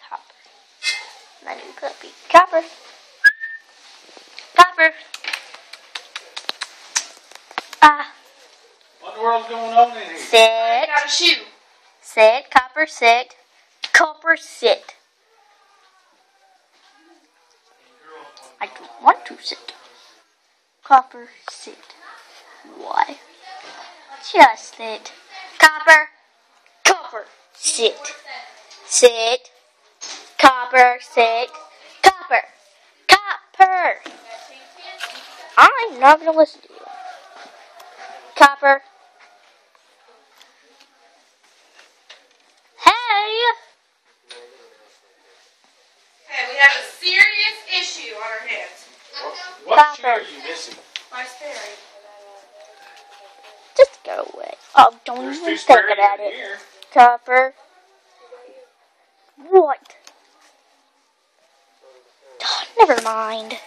Copper. My new puppy. Copper. Copper. What in the world's going on in here? Sit. I got a shoe. Sit. Copper, sit. Copper, sit. I don't want to sit. Copper, sit. Why? Just sit. Copper. Copper, sit. Sit. Copper, sit. Copper. Copper. I'm not going to listen to you. Copper. Hey! Hey, we have a serious issue on our hands. What shoe are you missing? My Sperry. Just go away. Oh, don't There's even two think Sperry about in it. here. Copper. What? Oh, never mind.